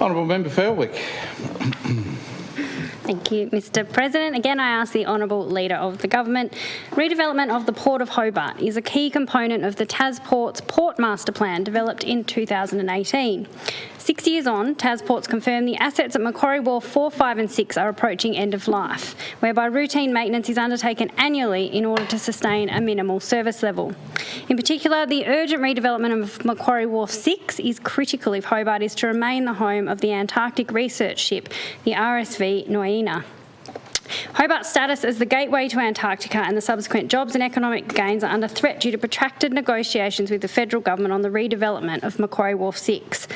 Honourable Member Felwick. Thank you, Mr President. Again, I ask the Honourable Leader of the Government. Redevelopment of the Port of Hobart is a key component of the TasPorts Port Master Plan developed in 2018. 6 years on, TasPorts confirmed the assets at Macquarie Wharf 4, 5 and 6 are approaching end of life, whereby routine maintenance is undertaken annually in order to sustain a minimal service level. In particular, the urgent redevelopment of Macquarie Wharf 6 is critical if Hobart is to remain the home of the Antarctic research ship, the RSV Nuyina. Hobart's status as the gateway to Antarctica and the subsequent jobs and economic gains are under threat due to protracted negotiations with the federal government on the redevelopment of Macquarie Wharf 6.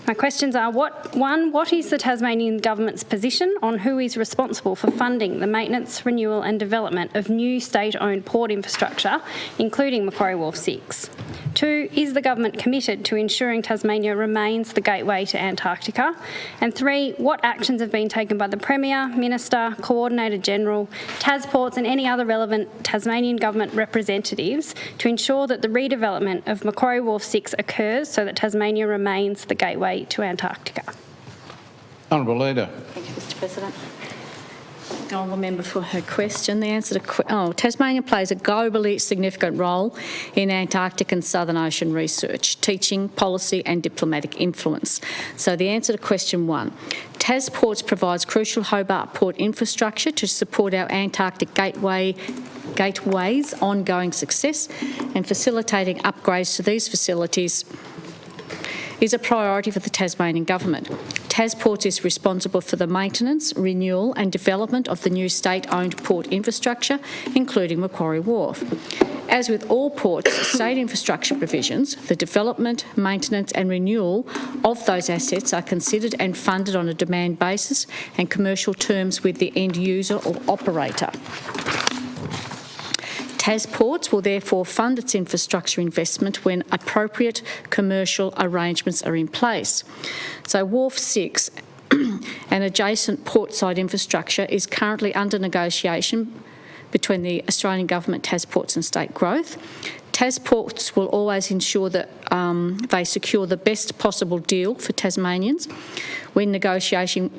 My questions are, what is the Tasmanian Government's position on who is responsible for funding the maintenance, renewal and development of new state-owned port infrastructure, including Macquarie Wharf 6? 2, is the Government committed to ensuring Tasmania remains the gateway to Antarctica? And 3, what actions have been taken by the Premier, Minister, Coordinator-General, TasPorts and any other relevant Tasmanian Government representatives to ensure that the redevelopment of Macquarie Wharf 6 occurs so that Tasmania remains the gateway to Antarctica? Honourable Leader. Thank you, Mr President. The Honourable Member for her question. The answer to Tasmania plays a globally significant role in Antarctic and Southern Ocean research, teaching, policy and diplomatic influence. So the answer to question 1, TasPorts provides crucial Hobart port infrastructure to support our Antarctic gateway's ongoing success, and facilitating upgrades to these facilities is a priority for the Tasmanian Government. TasPorts is responsible for the maintenance, renewal and development of the new state-owned port infrastructure, including Macquarie Wharf. As with all ports' state infrastructure provisions, the development, maintenance and renewal of those assets are considered and funded on a demand basis and commercial terms with the end user or operator. TasPorts will therefore fund its infrastructure investment when appropriate commercial arrangements are in place. So Wharf 6 and adjacent portside infrastructure is currently under negotiation between the Australian Government, TasPorts and State Growth. TasPorts will always ensure that they secure the best possible deal for Tasmanians when negotiating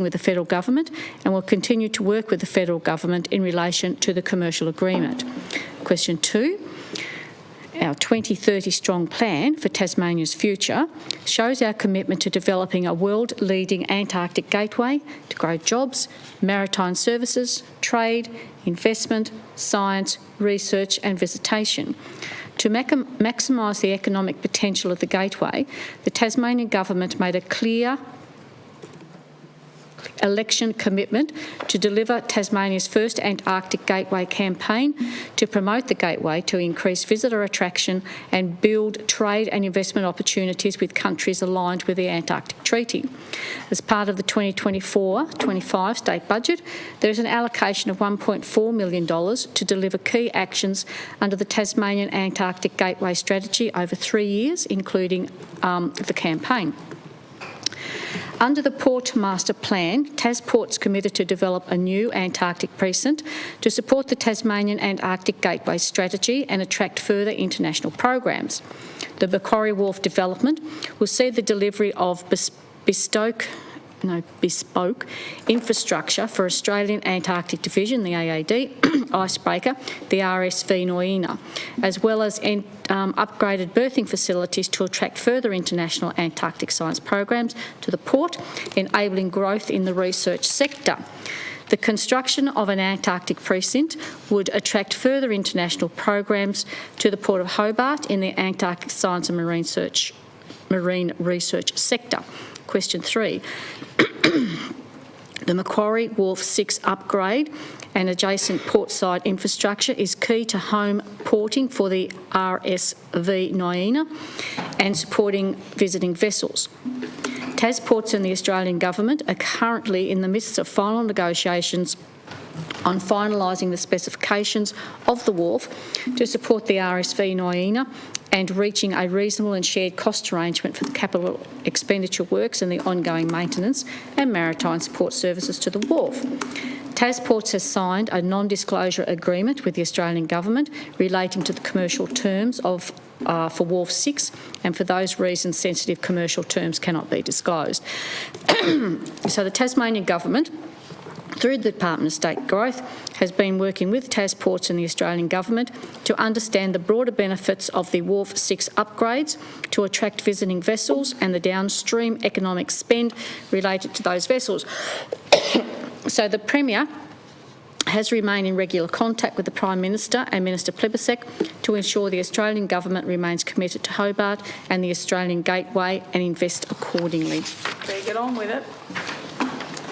with the federal government, and will continue to work with the federal government in relation to the commercial agreement. Question 2. Our 2030 strong plan for Tasmania's future shows our commitment to developing a world-leading Antarctic gateway to grow jobs, maritime services, trade, investment, science, research and visitation. To maximise the economic potential of the gateway, the Tasmanian Government made a clear election commitment to deliver Tasmania's first Antarctic Gateway campaign to promote the gateway to increase visitor attraction and build trade and investment opportunities with countries aligned with the Antarctic Treaty. As part of the 2024-25 state budget, there is an allocation of $1.4 million to deliver key actions under the Tasmanian Antarctic Gateway strategy over 3 years, including the campaign. Under the Port Master Plan, TasPorts committed to develop a new Antarctic precinct to support the Tasmanian Antarctic Gateway strategy and attract further international programs. The Macquarie Wharf development will see the delivery of bespoke infrastructure for Australian Antarctic Division, the AAD, icebreaker, the RSV Nuyina, as well as upgraded berthing facilities to attract further international Antarctic science programs to the port, enabling growth in the research sector. The construction of an Antarctic precinct would attract further international programs to the Port of Hobart in the Antarctic science and marine research sector. Question 3. The Macquarie Wharf 6 upgrade and adjacent portside infrastructure is key to home porting for the RSV Nuyina and supporting visiting vessels. TasPorts and the Australian Government are currently in the midst of final negotiations on finalising the specifications of the wharf to support the RSV Nuyina and reaching a reasonable and shared cost arrangement for the capital expenditure works and the ongoing maintenance and maritime support services to the wharf. TasPorts has signed a non-disclosure agreement with the Australian Government relating to the commercial terms of for Wharf 6, and for those reasons sensitive commercial terms cannot be disclosed. So the Tasmanian Government, through the Department of State Growth, has been working with TasPorts and the Australian Government to understand the broader benefits of the Wharf 6 upgrades to attract visiting vessels and the downstream economic spend related to those vessels. So the Premier has remained in regular contact with the Prime Minister and Minister Plibersek to ensure the Australian Government remains committed to Hobart and the Australian Gateway and invest accordingly. Better get on with it.